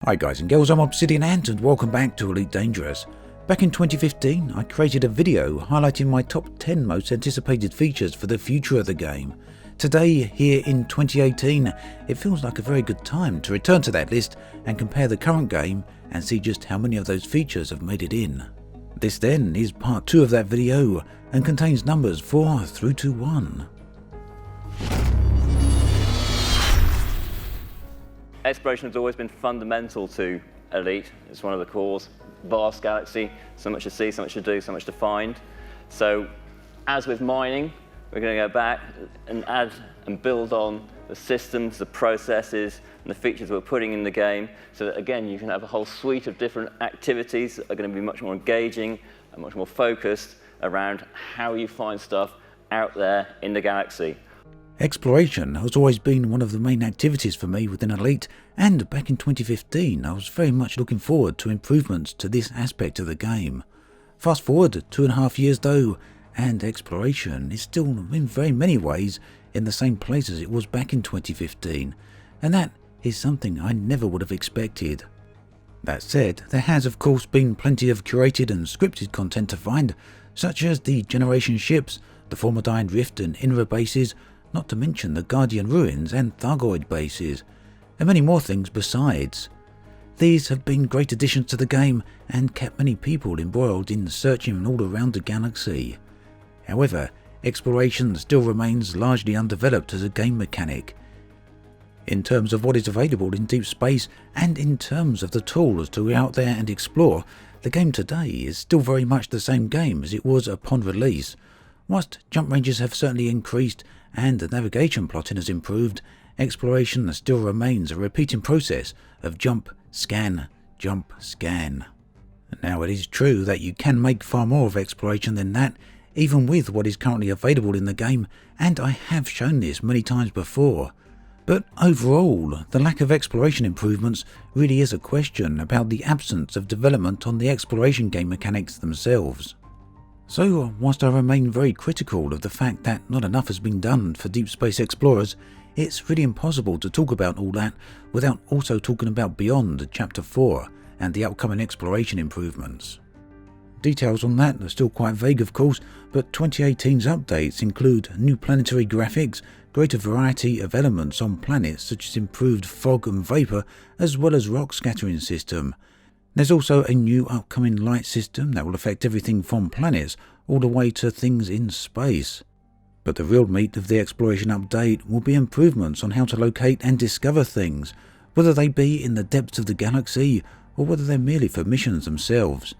Hi guys and girls, I'm Obsidian Ant and welcome back to Elite Dangerous. Back in 2015, I created a video highlighting my top 10 most anticipated features for the future of the game. Today, here in 2018, it feels like a very good time to return to that list and compare the current game and see just how many of those features have made it in. This then is part 2 of that video and contains numbers 4 through to 1. Exploration has always been fundamental to Elite. It's one of the cores. Vast galaxy, so much to see, so much to do, so much to find. So, as with mining, we're going to go back and add and build on the systems, the processes, and the features we're putting in the game, so that again you can have a whole suite of different activities that are going to be much more engaging and much more focused around how you find stuff out there in the galaxy. Exploration has always been one of the main activities for me within Elite, and back in 2015 I was very much looking forward to improvements to this aspect of the game. Fast forward 2.5 years though, and exploration is still in very many ways in the same place as it was back in 2015, and that is something I never would have expected. That said, there has of course been plenty of curated and scripted content to find, such as the Generation ships, the Formidine Rift and Inra bases, not to mention the Guardian Ruins and Thargoid bases, and many more things besides. These have been great additions to the game and kept many people embroiled in searching all around the galaxy. However, exploration still remains largely undeveloped as a game mechanic. In terms of what is available in deep space and in terms of the tools to go out there and explore, the game today is still very much the same game as it was upon release. Whilst jump ranges have certainly increased and the navigation plotting has improved, exploration still remains a repeating process of jump, scan, jump, scan. Now it is true that you can make far more of exploration than that, even with what is currently available in the game, and I have shown this many times before. But overall, the lack of exploration improvements really is a question about the absence of development on the exploration game mechanics themselves. So, whilst I remain very critical of the fact that not enough has been done for deep space explorers, it's really impossible to talk about all that without also talking about Beyond Chapter 4 and the upcoming exploration improvements. Details on that are still quite vague of course, but 2018's updates include new planetary graphics, greater variety of elements on planets such as improved fog and vapour, as well as rock scattering system. There's also a new upcoming light system that will affect everything from planets all the way to things in space. But the real meat of the exploration update will be improvements on how to locate and discover things, whether they be in the depths of the galaxy or whether they're merely for missions themselves.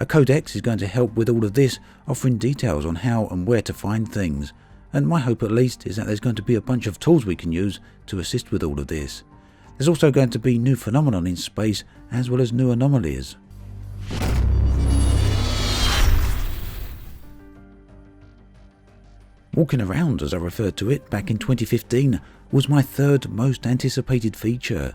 A codex is going to help with all of this, offering details on how and where to find things, and my hope at least is that there's going to be a bunch of tools we can use to assist with all of this. There's also going to be new phenomenon in space as well as new anomalies. Walking around, as I referred to it back in 2015, was my third most anticipated feature.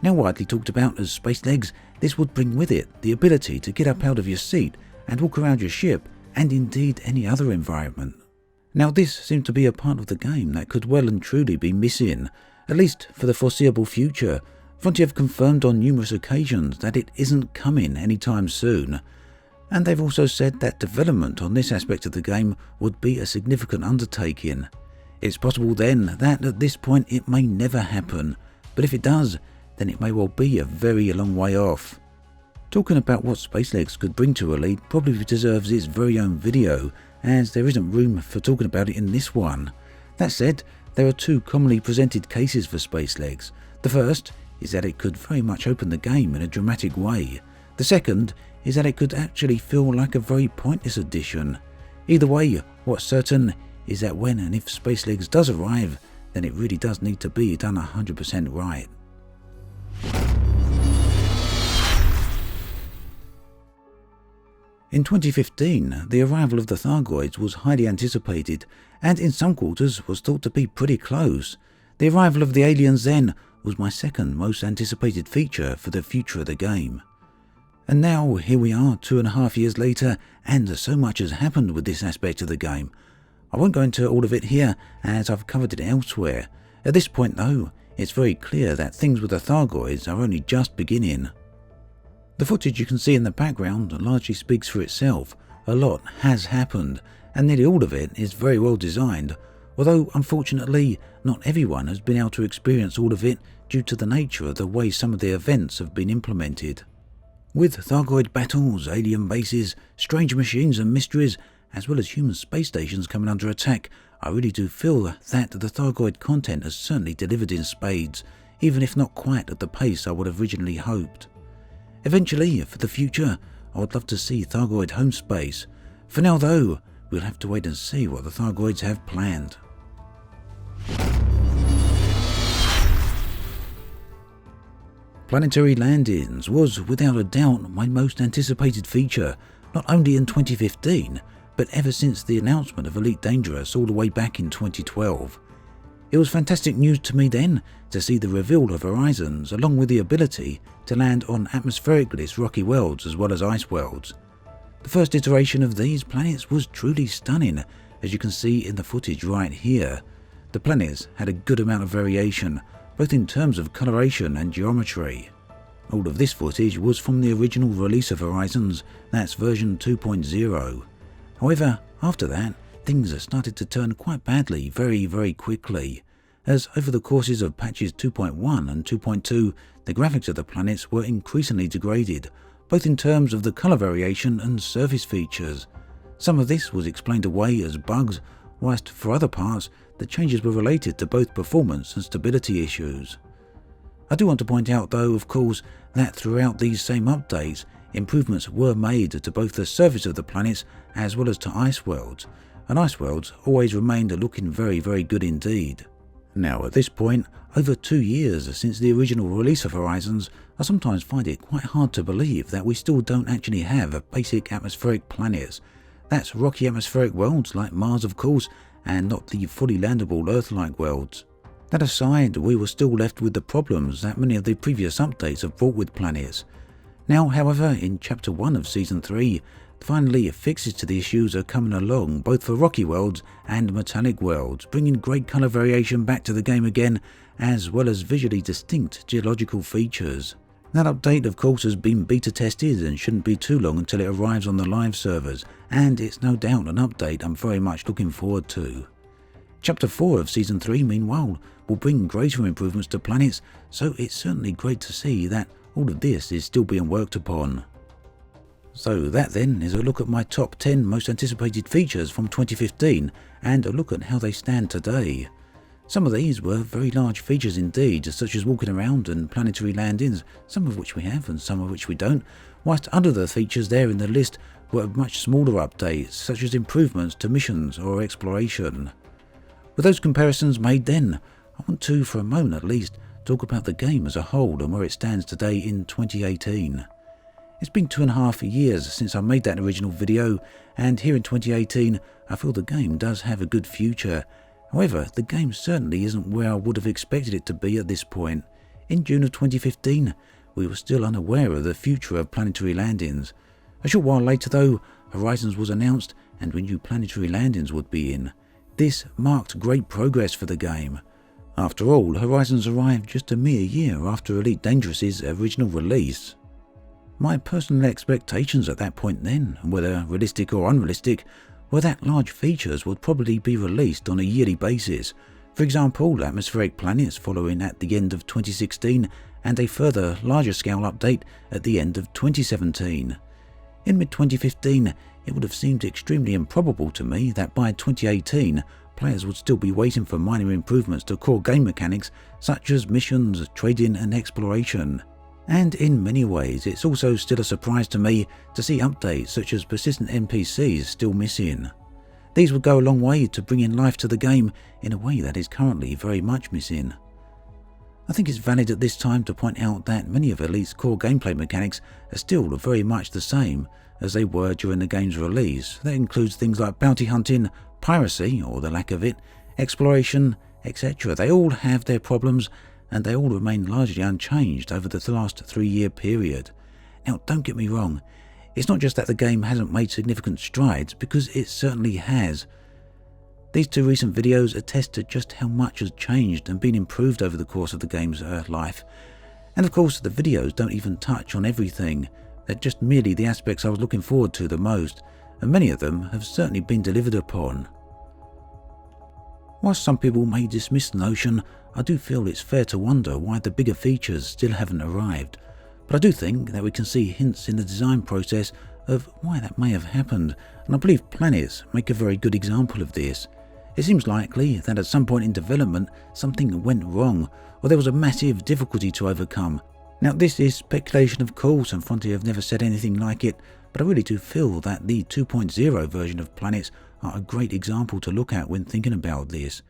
Now widely talked about as space legs, this would bring with it the ability to get up out of your seat and walk around your ship and indeed any other environment. Now this seemed to be a part of the game that could well and truly be missing, at least for the foreseeable future. Frontier have confirmed on numerous occasions that it isn't coming anytime soon, and they've also said that development on this aspect of the game would be a significant undertaking. It's possible then that at this point it may never happen, but if it does, then it may well be a very long way off. Talking about what Spacelegs could bring to Elite probably deserves its very own video, as there isn't room for talking about it in this one. That said, there are two commonly presented cases for Spacelegs. The first is that it could very much open the game in a dramatic way. The second is that it could actually feel like a very pointless addition. Either way, what's certain is that when and if Spacelegs does arrive, then it really does need to be done 100% right. In 2015, the arrival of the Thargoids was highly anticipated, and in some quarters was thought to be pretty close. The arrival of the aliens then was my second most anticipated feature for the future of the game. And now here we are 2.5 years later, and so much has happened with this aspect of the game. I won't go into all of it here as I've covered it elsewhere. At this point though, it's very clear that things with the Thargoids are only just beginning. The footage you can see in the background largely speaks for itself. A lot has happened, and nearly all of it is very well designed, although unfortunately not everyone has been able to experience all of it due to the nature of the way some of the events have been implemented. With Thargoid battles, alien bases, strange machines and mysteries, as well as human space stations coming under attack, I really do feel that the Thargoid content has certainly delivered in spades, even if not quite at the pace I would have originally hoped. Eventually, for the future, I would love to see Thargoid home space. For now though, we'll have to wait and see what the Thargoids have planned. Planetary landings was without a doubt my most anticipated feature, not only in 2015, but ever since the announcement of Elite Dangerous all the way back in 2012. It was fantastic news to me then to see the reveal of Horizons along with the ability to land on atmosphericless rocky worlds as well as ice worlds. The first iteration of these planets was truly stunning, as you can see in the footage right here. The planets had a good amount of variation, both in terms of coloration and geometry. All of this footage was from the original release of Horizons, that's version 2.0. However, after that, things started to turn quite badly very quickly, as over the courses of patches 2.1 and 2.2, the graphics of the planets were increasingly degraded, both in terms of the colour variation and surface features. Some of this was explained away as bugs, whilst for other parts, the changes were related to both performance and stability issues. I do want to point out though, of course, that throughout these same updates, improvements were made to both the surface of the planets as well as to ice worlds, and ice worlds always remained looking very good indeed. Now at this point, over 2 years since the original release of Horizons, I sometimes find it quite hard to believe that we still don't actually have basic atmospheric planets. That's rocky atmospheric worlds like Mars of course, and not the fully landable Earth-like worlds. That aside, we were still left with the problems that many of the previous updates have brought with planets. Now, however, in Chapter 1 of Season 3, finally fixes to the issues are coming along both for rocky worlds and metallic worlds, bringing great colour variation back to the game again, as well as visually distinct geological features. That update of course has been beta tested and shouldn't be too long until it arrives on the live servers, and it's no doubt an update I'm very much looking forward to. Chapter 4 of Season 3 meanwhile will bring greater improvements to planets, so it's certainly great to see that all of this is still being worked upon. So that then is a look at my top 10 most anticipated features from 2015 and a look at how they stand today. Some of these were very large features indeed, such as walking around and planetary landings, some of which we have and some of which we don't, whilst other the features there in the list were much smaller updates, such as improvements to missions or exploration. With those comparisons made then, I want to, for a moment at least, talk about the game as a whole and where it stands today in 2018. It's been 2.5 years since I made that original video, and here in 2018 I feel the game does have a good future. However, the game certainly isn't where I would have expected it to be at this point. In June of 2015, we were still unaware of the future of planetary landings. A short while later though, Horizons was announced and we knew planetary landings would be in. This marked great progress for the game. After all, Horizons arrived just a mere year after Elite Dangerous's original release. My personal expectations at that point then, whether realistic or unrealistic, were that large features would probably be released on a yearly basis. For example, atmospheric planets following at the end of 2016 and a further larger scale update at the end of 2017. In mid-2015, it would have seemed extremely improbable to me that by 2018, players would still be waiting for minor improvements to core game mechanics such as missions, trading and exploration. And in many ways, it's also still a surprise to me to see updates such as persistent NPCs still missing. These would go a long way to bringing life to the game in a way that is currently very much missing. I think it's valid at this time to point out that many of Elite's core gameplay mechanics are still very much the same as they were during the game's release. That includes things like bounty hunting, piracy or the lack of it, exploration, etc. They all have their problems and they all remain largely unchanged over the last 3-year period. Now don't get me wrong, it's not just that the game hasn't made significant strides, because it certainly has. These two recent videos attest to just how much has changed and been improved over the course of the game's life. And of course, the videos don't even touch on everything. They're just merely the aspects I was looking forward to the most, and many of them have certainly been delivered upon. Whilst some people may dismiss the notion, I do feel it's fair to wonder why the bigger features still haven't arrived. But I do think that we can see hints in the design process of why that may have happened, and I believe planets make a very good example of this. It seems likely that at some point in development something went wrong, or there was a massive difficulty to overcome. Now this is speculation of course, and Frontier have never said anything like it, but I really do feel that the 2.0 version of planets are a great example to look at when thinking about this.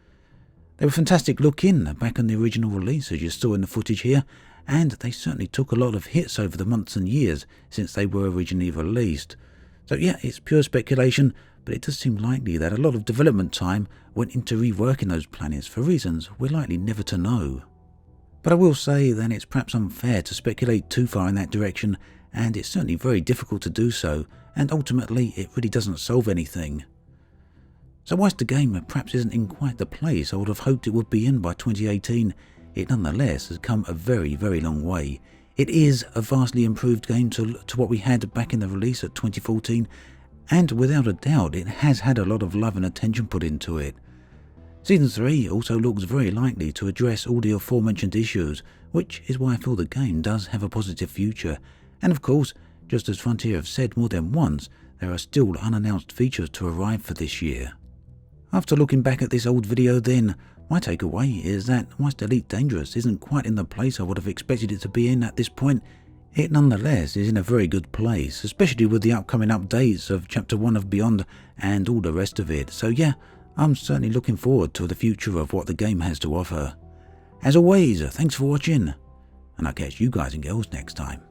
They were a fantastic look in back on the original release, as you saw in the footage here, and they certainly took a lot of hits over the months and years since they were originally released. So yeah, it's pure speculation, but it does seem likely that a lot of development time went into reworking those planets for reasons we're likely never to know. But I will say that it's perhaps unfair to speculate too far in that direction, and it's certainly very difficult to do so, and ultimately it really doesn't solve anything. So whilst the game perhaps isn't in quite the place I would have hoped it would be in by 2018, it nonetheless has come a very, very long way. It is a vastly improved game to what we had back in the release at 2014, and without a doubt it has had a lot of love and attention put into it. Season 3 also looks very likely to address all the aforementioned issues, which is why I feel the game does have a positive future. And of course, just as Frontier have said more than once, there are still unannounced features to arrive for this year. After looking back at this old video then, my takeaway is that whilst Elite Dangerous isn't quite in the place I would have expected it to be in at this point, it nonetheless is in a very good place, especially with the upcoming updates of Chapter 1 of Beyond and all the rest of it. So yeah, I'm certainly looking forward to the future of what the game has to offer. As always, thanks for watching, and I'll catch you guys and girls next time.